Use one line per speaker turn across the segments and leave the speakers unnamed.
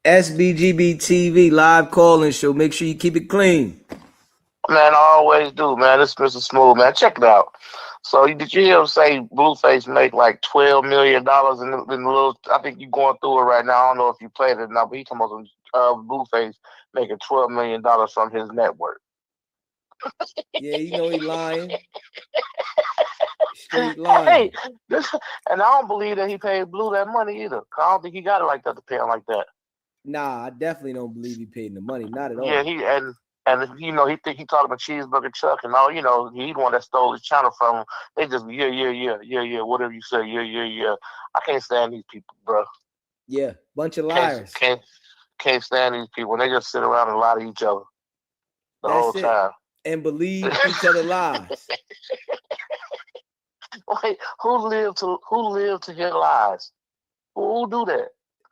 SBGB TV live calling show. Make sure you keep it clean.
Man, I always do, man. This is Mr. Smooth, man. Check it out. So did you hear him say Blueface make like $12 million in the little? I think you going through it right now. I don't know if you played it or not, but he talking about Blueface making $12 million from his network.
Yeah, you know he lying. Straight lying.
Hey, and I don't believe that he paid Blue that money either. I don't think he got it like that to pay him like that.
Nah, I definitely don't believe he paid the money. Not at all.
Yeah, and you know he think he talking about Cheeseburger Chuck and all. You know he the one that stole his channel from him. They just yeah. Whatever you say, yeah. I can't stand these people, bro.
Yeah, bunch of liars.
Can't stand these people. They just sit around and lie to each other the whole time
and believe each other lies.
Wait, who live to hear lies? Who do that?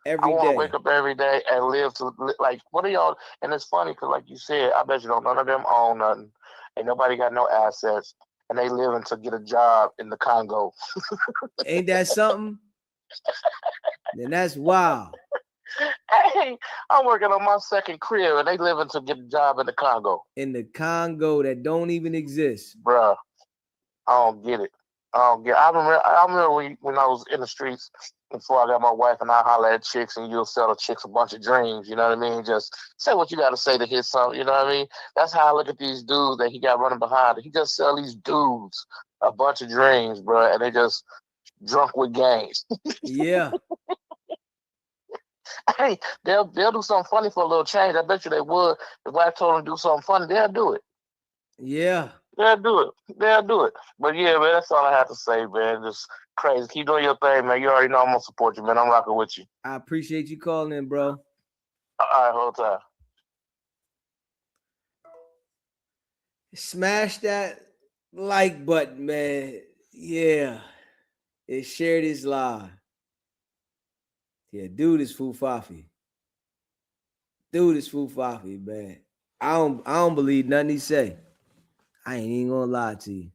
Every
I want to
day.
wake up every day and live to like. What are y'all? And it's funny because, like you said, I bet you don't. None of them own nothing. Ain't nobody got no assets, and they living to get a job in the Congo.
Ain't that something? Then that's wild.
Hey, I'm working on my second crib, and they living to get a job in the Congo.
In the Congo that don't even exist,
bruh. I don't get it. I remember when I was in the streets before I got my wife, and I holler at chicks, and you'll sell the chicks a bunch of dreams. You know what I mean? Just say what you got to say to hit something. You know what I mean? That's how I look at these dudes that he got running behind. He just sell these dudes a bunch of dreams, bro, and they just drunk with games.
Yeah.
Hey, they'll do something funny for a little change. I bet you they would. If I told them to do something funny, they'll do it.
Yeah.
They'll do it. But yeah, man, that's all I have to say, man. Just crazy. Keep doing your thing, man. You already know I'm gonna support you, man. I'm rocking with you.
I appreciate you calling in, bro.
All right, whole time.
Smash that like button, man. Yeah. It shared his live. Yeah, dude is Fufafi. Man. I don't believe nothing he say. I ain't even gonna lie to you.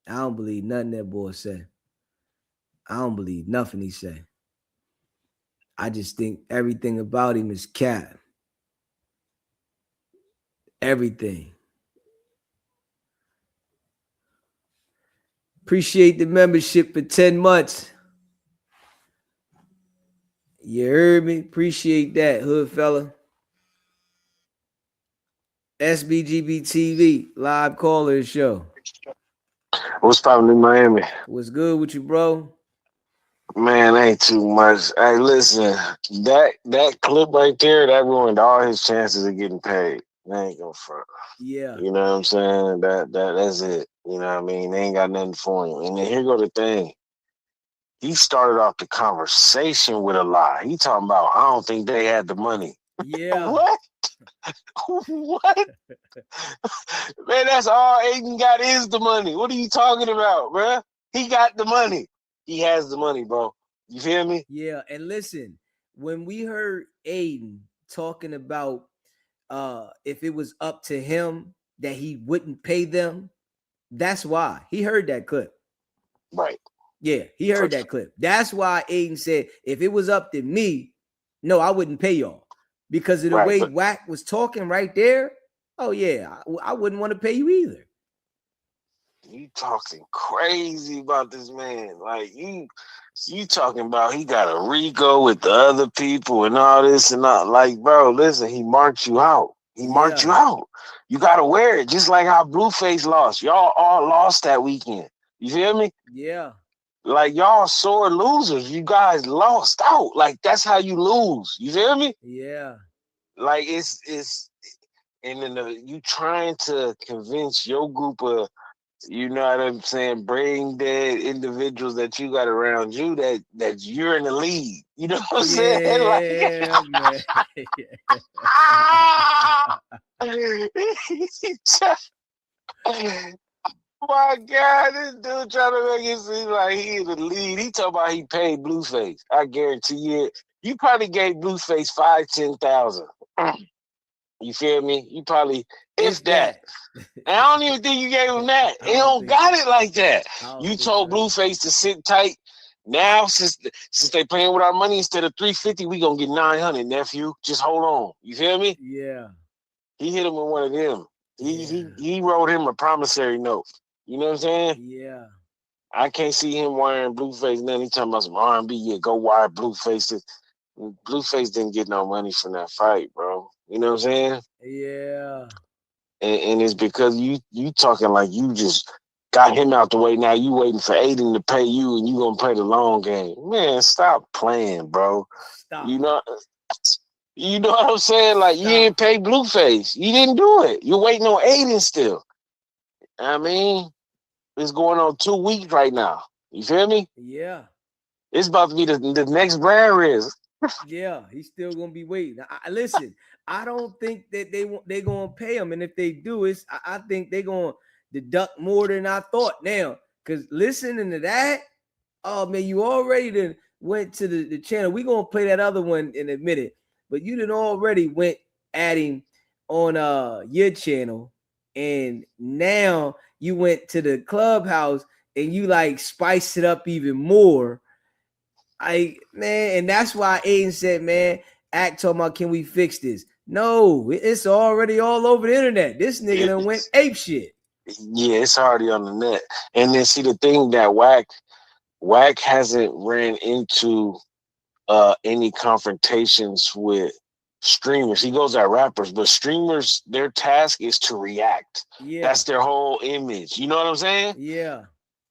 I don't believe nothing that boy say. I don't believe nothing he say. I just think everything about him is cap. Everything. Appreciate the membership for 10 months. You heard me? Appreciate that, hood fella. SBGB TV, live caller show.
What's poppin' in Miami?
What's good with you, bro?
Man, ain't too much. Hey, listen, that clip right there, that ruined all his chances of getting paid. They ain't gonna front.
Yeah.
You know what I'm saying? That's it. You know what I mean? They ain't got nothing for him. And then here go the thing. He started off the conversation with a lie. He talking about, I don't think they had the money.
Yeah.
What? What? Man, that's all Aiden got is the money. What are you talking about, bro? He got the money. He has the money, bro. You feel me?
Yeah, and listen, when we heard Aiden talking about if it was up to him that he wouldn't pay them, that's why. He heard that clip.
Right.
Yeah, he heard that clip. That's why Aiden said, if it was up to me, no, I wouldn't pay y'all. Because of the way Wack was talking right there, oh yeah, I wouldn't want to pay you either.
You talking crazy about this man. Like you talking about he got a Rico with the other people and all this and all. Like, bro, listen, he marked you out. He marked you out. You gotta wear it. Just like how Blueface lost. Y'all all lost that weekend. You feel me?
Yeah.
Like y'all sore losers. You guys lost out. Like that's how you lose. You feel me?
Yeah.
Like it's and then you trying to convince your group of, you know what I'm saying, brain dead individuals that you got around you that you're in the lead. You know what I'm saying? Like, my God, this dude trying to make it seem like he in the lead. He talking about he paid Blueface. I guarantee you, you probably gave Blueface 5,000-10,000. You feel me? You probably, if that. And I don't even think you gave him that. He don't got it like that. You told Blueface to sit tight Now, since they playing with our money, instead of 350, we gonna get 900, nephew. Just hold on. You feel me?
Yeah.
He hit him with one of them.
Yeah.
He wrote him a promissory note. You know what I'm saying?
Yeah.
I can't see him wiring Blueface. Nothing. He talking about some R&B. Yeah, go wire Blueface. Blueface didn't get no money from that fight, bro. You know what I'm saying?
Yeah.
And it's because you talking like you just got him out the way. Now you waiting for Aiden to pay you, and you gonna play the long game. Man, stop playing, bro.
Stop.
You know what I'm saying? Like, you
Stop.
didn't pay Blueface. You didn't do it. You're waiting on Aiden still. I mean, it's going on 2 weeks right now. You feel me?
Yeah.
It's about to be the next brand risk.
Yeah, he's still gonna be waiting. Listen, I don't think that they gonna pay him, and if they do, I think they gonna deduct more than I thought now. Cause listening to that, oh man, you already went to the channel. We gonna play that other one in a minute, but you done already went adding on your channel, and now you went to the clubhouse and you like spice it up even more. And that's why Aiden said, man, Act talking about, can we fix this? No, it's already all over the internet. This nigga done went ape shit.
Yeah, it's already on the net. And then see the thing that Wack hasn't ran into any confrontations with streamers. He goes at rappers, but streamers, their task is to react.
Yeah.
That's their whole image. You know what I'm saying?
Yeah.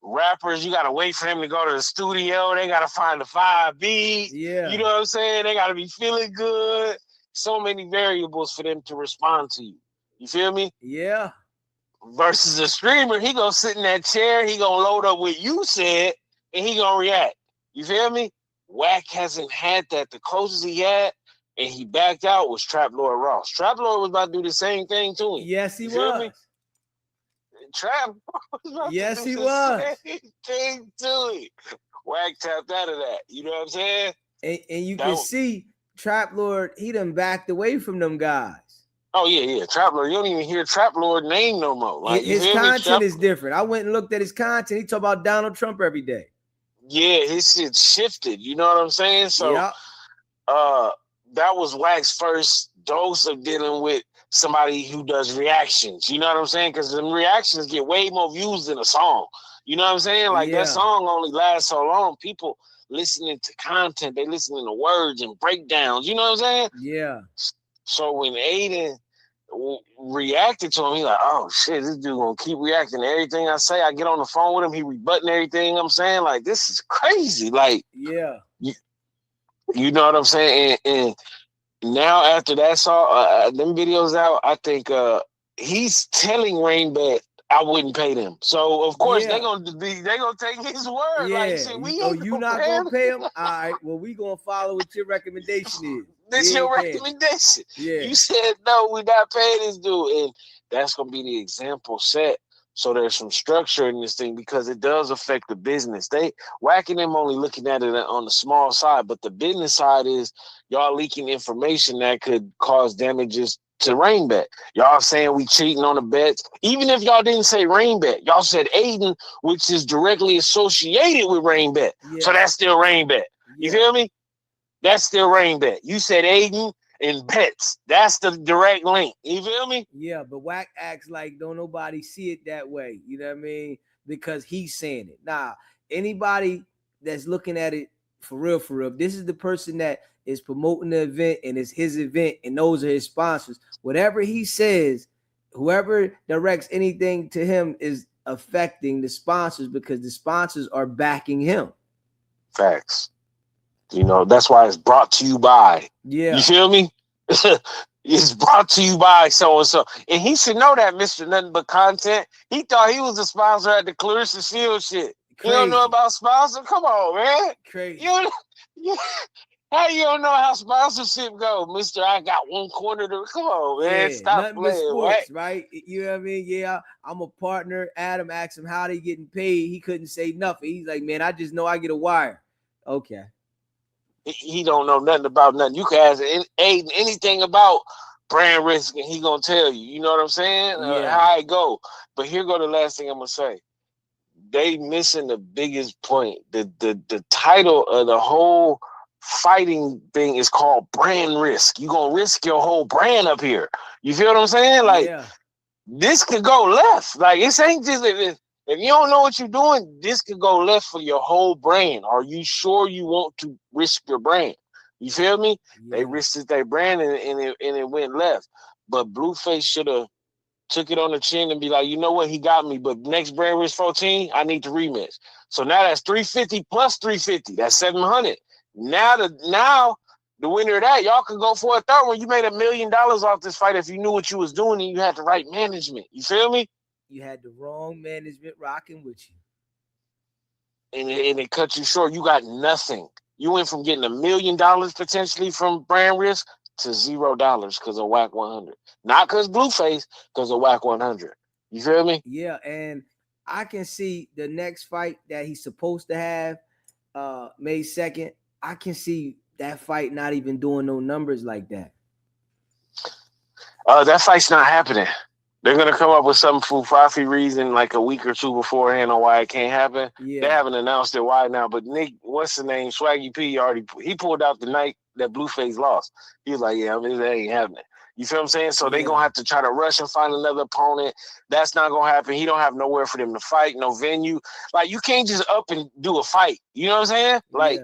Rappers, you gotta wait for them to go to the studio. They gotta find the 5 beat.
Yeah.
You know what I'm saying? They gotta be feeling good. So many variables for them to respond to you. You feel me?
Yeah.
Versus a streamer, he gonna sit in that chair, he gonna load up what you said, and he gonna react. You feel me? Wack hasn't had that. The closest he had, and he backed out, was Trap Lord Ross. Trap Lord was about to do the same thing to him.
Yes, he
you feel
was.
Me? Trap was about
yes,
to do
he
the
was.
same thing to him. Wack tapped out of that. You know what I'm saying?
And you can see Trap Lord, he done backed away from them guys.
Oh, yeah. Trap Lord. You don't even hear Trap Lord name no more. Like,
his content is different. I went and looked at his content. He talk about Donald Trump every day.
Yeah, his shit shifted. You know what I'm saying? So, that was Wack's first dose of dealing with somebody who does reactions. You know what I'm saying? Because the reactions get way more views than a song. You know what I'm saying? Like, that song only lasts so long. People listening to content, they listening to words and breakdowns. You know what I'm saying?
Yeah.
So when Aiden reacted to him, he like, oh shit, this dude gonna keep reacting to everything I say. I get on the phone with him, he rebutting everything I'm saying. Like, this is crazy. Like,
yeah,
you know what I'm saying? And now after that song, them videos out, I think he's telling Rainbet I wouldn't pay them. So of course they gonna take his word.
Yeah.
Like, shit, we ain't
you not gonna pay him? All right. Well, we gonna follow what your recommendation is.
This your recommendation.
Yeah.
You said no, we not paying this dude, and that's gonna be the example set. So there's some structure in this thing because it does affect the business. Whacking them only looking at it on the small side, but the business side is y'all leaking information that could cause damages to Rainbet. Y'all saying we cheating on the bets. Even if y'all didn't say Rainbet, y'all said Aiden, which is directly associated with Rainbet. Yeah. So that's still Rainbet. You feel me? That's still Rainbet. You said Aiden and bets. That's the direct link. You feel me?
Yeah, but Wack acts like don't nobody see it that way. You know what I mean? Because he's saying it. Nah, anybody that's looking at it for real, this is the person that is promoting the event, and it's his event, and those are his sponsors. Whatever he says, whoever directs anything to him is affecting the sponsors because the sponsors are backing him.
Facts. You know, that's why it's brought to you by.
Yeah.
You feel me? It's brought to you by so-and-so. And he should know that, Mr. Nothing But Content. He thought he was the sponsor at the Clarissa Shield shit. Crazy. You don't know about sponsor? Come on, man.
Crazy.
How you don't know how sponsorship go, Mr. I got one corner to... Come on, man. Stop playing,
sports, right? You know what I mean? Yeah, I'm a partner. Adam asked him how they getting paid. He couldn't say nothing. He's like, man, I just know I get a wire. Okay.
He don't know nothing about nothing. You can ask Aiden anything about brand risk, and he gonna tell you. You know what I'm saying?
Yeah.
How it go. But here go the last thing I'm gonna say. they missing the biggest point. The title of the whole fighting thing is called brand risk. You gonna risk your whole brand up here. You feel what I'm saying? Like, this could go left. Like, it ain't just if you don't know what you're doing, this could go left for your whole brand. Are you sure you want to risk your brand? You feel me? They risked their brand and it went left. But Blueface should have took it on the chin and be like, you know what, he got me. But next brand risk 14, I need the rematch. So now that's 350 plus 350. That's 700. Now the winner of that, y'all could go for a third one. You made $1 million off this fight if you knew what you was doing and you had the right management. You feel me?
You had the wrong management rocking with you.
And it cut you short. You got nothing. You went from getting $1 million potentially from brand risk to $0 because of Wack 100. Not because Blueface, because of Wack 100. You feel me?
Yeah, and I can see the next fight that he's supposed to have May 2nd. I can see that fight not even doing no numbers like that.
That fight's not happening. They're gonna come up with some fufafi reason like a week or two beforehand on why it can't happen. Yeah. They haven't announced it why now, but Nick, what's the name? Swaggy P he pulled out the night that Blueface lost. He was like, yeah, I mean, that ain't happening. You feel what I'm saying? So they gonna have to try to rush and find another opponent. That's not gonna happen. He don't have nowhere for them to fight, no venue. Like, you can't just up and do a fight. You know what I'm saying? Like,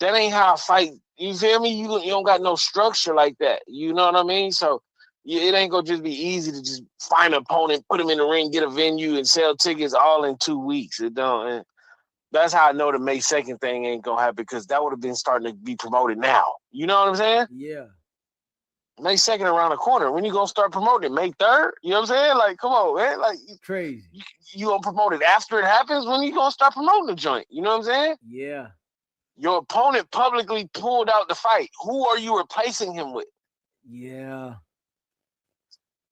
that ain't how I fight. You feel me? You don't got no structure like that. You know what I mean? So it ain't gonna just be easy to just find an opponent, put him in the ring, get a venue, and sell tickets all in 2 weeks. It don't. And that's how I know the May 2nd thing ain't gonna happen, because that would have been starting to be promoted now. You know what I'm saying?
Yeah.
May 2nd around the corner. When you gonna start promoting it? May 3rd? You know what I'm saying? Like, come on, man. Like,
crazy.
You gonna promote it after it happens? When you gonna start promoting the joint? You know what I'm saying?
Yeah.
Your opponent publicly pulled out the fight. Who are you replacing him with?
Yeah.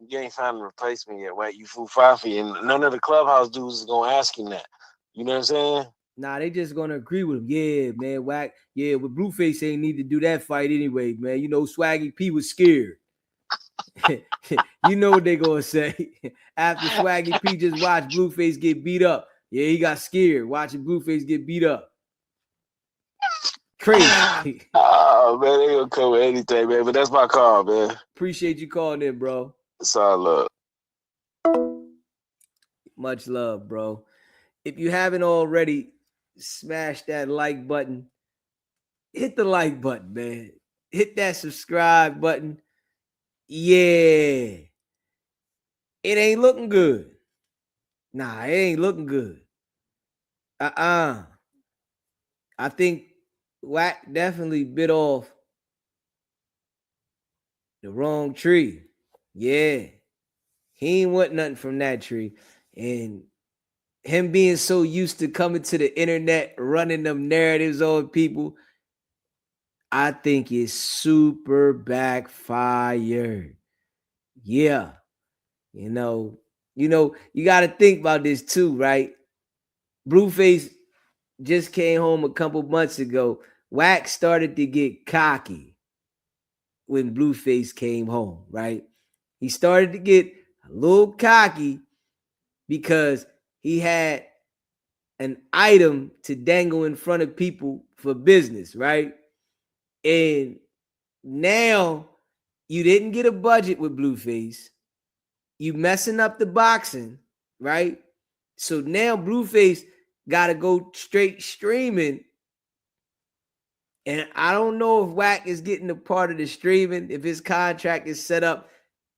You ain't found a replacement yet, right? You fufafi, and none of the clubhouse dudes is gonna ask him that. You know what I'm saying?
Nah, they just gonna agree with him. Yeah, man, Wack. Yeah, with Blueface ain't need to do that fight anyway, man. You know, Swaggy P was scared. You know what they gonna say after Swaggy P just watched Blueface get beat up. Yeah, he got scared watching Blueface get beat up. Crazy.
Oh man, they gonna cover anything, man. But that's my call, man.
Appreciate you calling in, bro.
It's all love.
Much love, bro. If you haven't already, smash that like button. Hit the like button, man. Hit that subscribe button. Yeah. It ain't looking good. Nah, it ain't looking good. I think Wack definitely bit off the wrong tree. Yeah. He ain't want nothing from that tree. And him being so used to coming to the internet, running them narratives on people, I think it's super backfired. Yeah. You know, you got to think about this too, right? Blueface just came home a couple months ago. Wack started to get cocky when Blueface came home, right? He started to get a little cocky because he had an item to dangle in front of people for business, right? And now you didn't get a budget with Blueface. You messing up the boxing, right? So now Blueface got to go straight streaming. And I don't know if Wack is getting a part of the streaming, if his contract is set up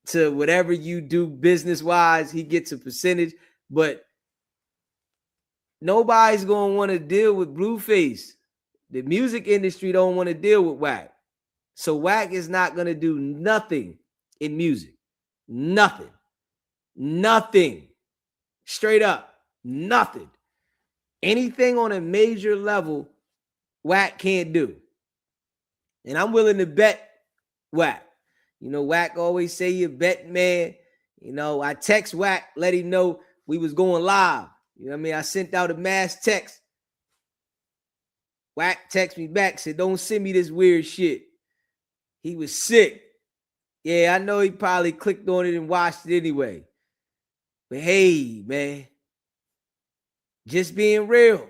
to whatever you do business-wise, he gets a percentage. But nobody's going to want to deal with Blueface. The music industry don't want to deal with Wack. So Wack is not going to do nothing in music. Nothing. Nothing. Straight up. Nothing. Anything on a major level, Wack can't do. And I'm willing to bet Wack. You know, Wack always say you bet man. You know, I text Wack, let him know we was going live. You know what I mean? I sent out a mass text. Wack text me back, said, don't send me this weird shit. He was sick. Yeah, I know he probably clicked on it and watched it anyway. But hey, man, Just being real.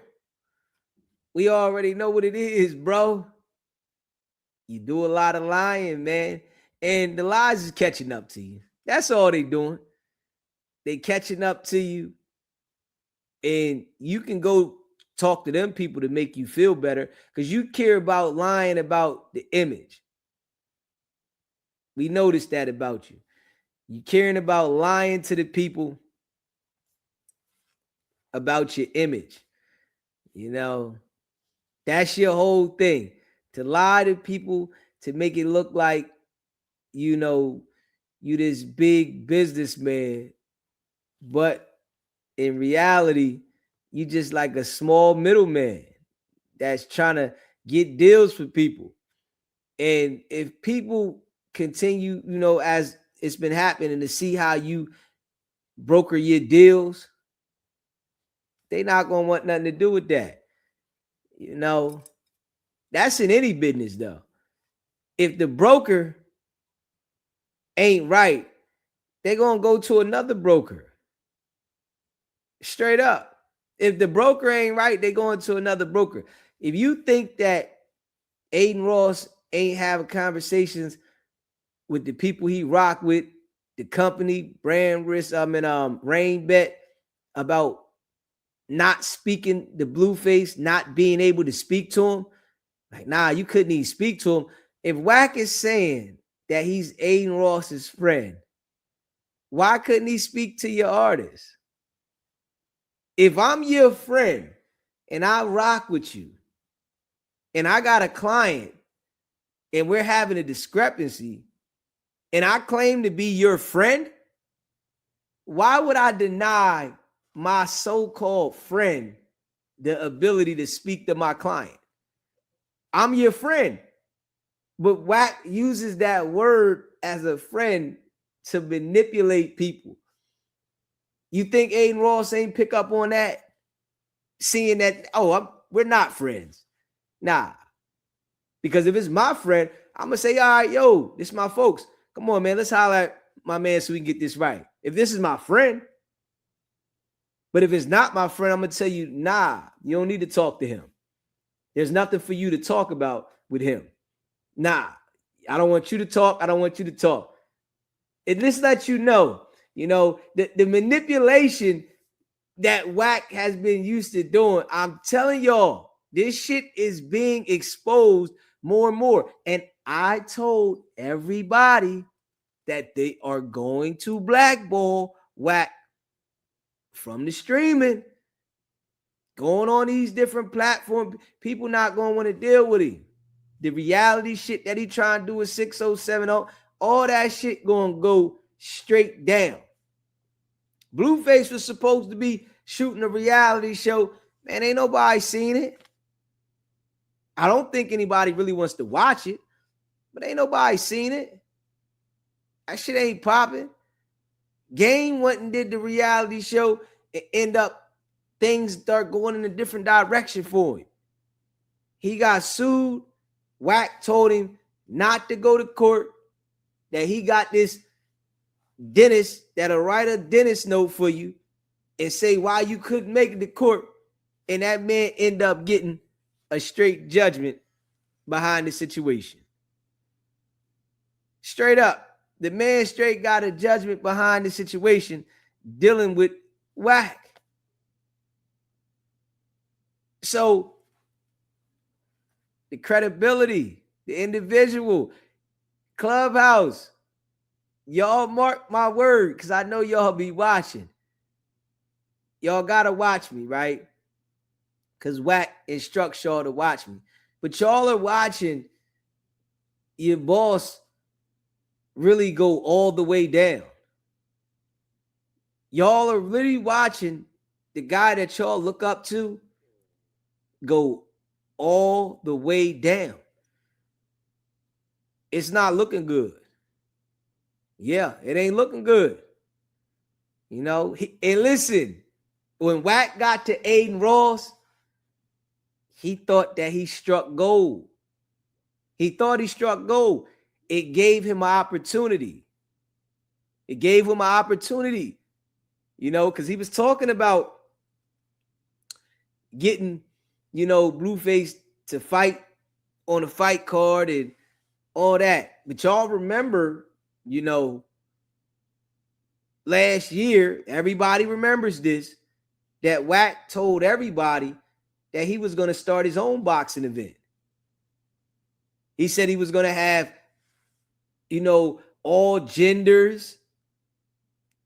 We already know what it is, bro. You do a lot of lying, man. And the lies is catching up to you. That's all they doing. They catching up to you. And you can go talk to them people to make you feel better because you care about lying about the image. We noticed that about you. You caring about lying to the people about your image. You know, that's your whole thing. To lie to people to make it look like, you know, you this big businessman, but in reality, you just like a small middleman that's trying to get deals for people. And if people continue, you know, as it's been happening to see how you broker your deals, they not going to want nothing to do with that. You know, that's in any business though. If the broker ain't right, they're going to go to another broker. Straight up. If the broker ain't right, they going to another broker. If you think that Aiden Ross ain't having conversations with the people he rock with, the company, brand risk, Rain Bet, about not speaking the Blueface, not being able to speak to him, like, nah, you couldn't even speak to him. If Wack is saying that he's Aiden Ross's friend, why couldn't he speak to your artist? If I'm your friend and I rock with you and I got a client and we're having a discrepancy and I claim to be your friend, why would I deny my so-called friend the ability to speak to my client? I'm your friend. But Wack uses that word as a friend to manipulate people. You think Aiden Ross ain't pick up on that? Seeing that, we're not friends. Nah. Because if it's my friend, I'm going to say, all right, yo, this is my folks. Come on, man, let's holler at my man so we can get this right. If this is my friend, but if it's not my friend, I'm going to tell you, nah, you don't need to talk to him. There's nothing for you to talk about with him. Nah, I don't want you to talk. I don't want you to talk. It just lets you know, the manipulation that Wack has been used to doing. I'm telling y'all, this shit is being exposed more and more. And I told everybody that they are going to blackball Wack from the streaming, going on these different platforms. People not going to want to deal with him. The reality shit that he trying to do with 6070, all that shit going to go straight down. Blueface was supposed to be shooting a reality show. Man, ain't nobody seen it. I don't think anybody really wants to watch it, but ain't nobody seen it. That shit ain't popping. Game went and did the reality show and end up things start going in a different direction for him. He got sued. Wack told him not to go to court, that he got this dentist that'll write a dentist note for you and say why you couldn't make it to court. And that man end up getting a straight judgment behind the situation. Straight up. The man straight got a judgment behind the situation dealing with Wack. So the credibility, the individual, Clubhouse, y'all mark my word, because I know y'all be watching. Y'all got to watch me, right? Because Wack instructs y'all to watch me. But y'all are watching your boss really go all the way down. Y'all are really watching the guy that y'all look up to go all the way down. It's not looking good. Yeah, it ain't looking good. And listen, when Wack got to Aiden Ross, he thought that he struck gold. He thought he struck gold. It gave him an opportunity. Because he was talking about getting, Blueface to fight on a fight card and all that. But y'all remember, last year, everybody remembers this, that Wack told everybody that he was going to start his own boxing event. He said he was going to have, all genders.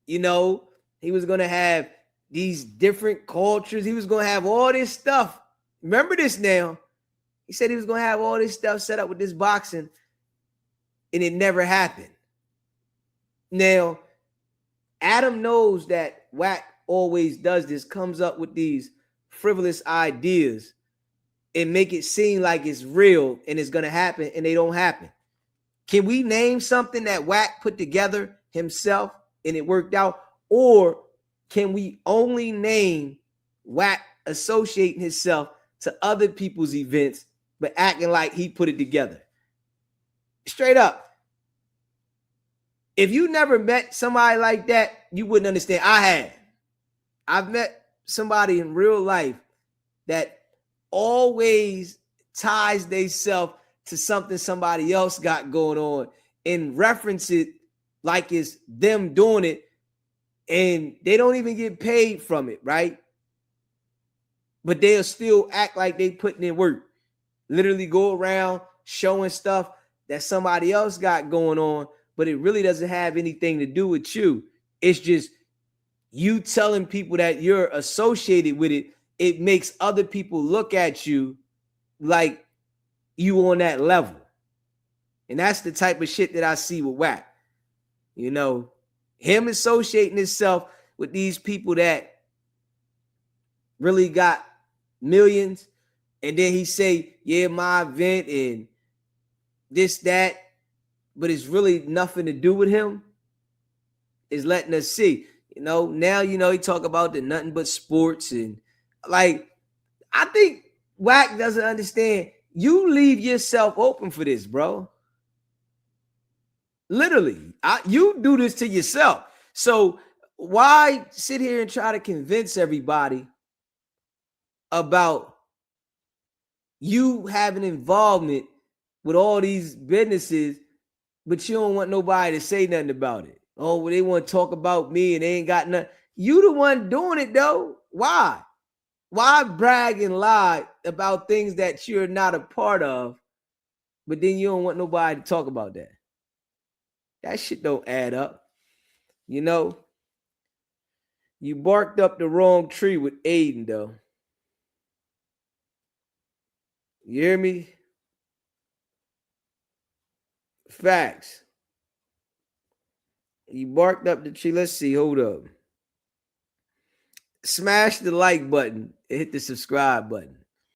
He was going to have these different cultures. He was going to have all this stuff. Remember this now. He said he was going to have all this stuff set up with this boxing, and it never happened. Now, Adam knows that Wack always does this, comes up with these frivolous ideas and make it seem like it's real and it's going to happen, and they don't happen. Can we name something that Wack put together himself and it worked out? Or can we only name Wack associating himself to other people's events but acting like he put it together? Straight up. If you never met somebody like that, you wouldn't understand. I've met somebody in real life that always ties themselves to something somebody else got going on and reference it like it's them doing it, and they don't even get paid from it, right? But they'll still act like they putting in work. Literally go around showing stuff that somebody else got going on, but it really doesn't have anything to do with you. It's just you telling people that you're associated with it. It makes other people look at you like you on that level. And that's the type of shit that I see with Wack. Him associating himself with these people that really got millions, and then he say, yeah, my event and this, that, but it's really nothing to do with him, is letting us see. Now, he talk about the nothing but sports, and like, I think Wack doesn't understand. You leave yourself open for this, bro. Literally, you do this to yourself. So why sit here and try to convince everybody about you having involvement with all these businesses, but you don't want nobody to say nothing about it? Oh, well, they want to talk about me and they ain't got nothing. You the one doing it, though. Why? Why brag and lie about things that you're not a part of, but then you don't want nobody to talk about that? That shit don't add up. You barked up the wrong tree with Aiden, though. You hear me? Facts. You barked up the tree. Let's see. Hold up. Smash the like button and hit the subscribe button.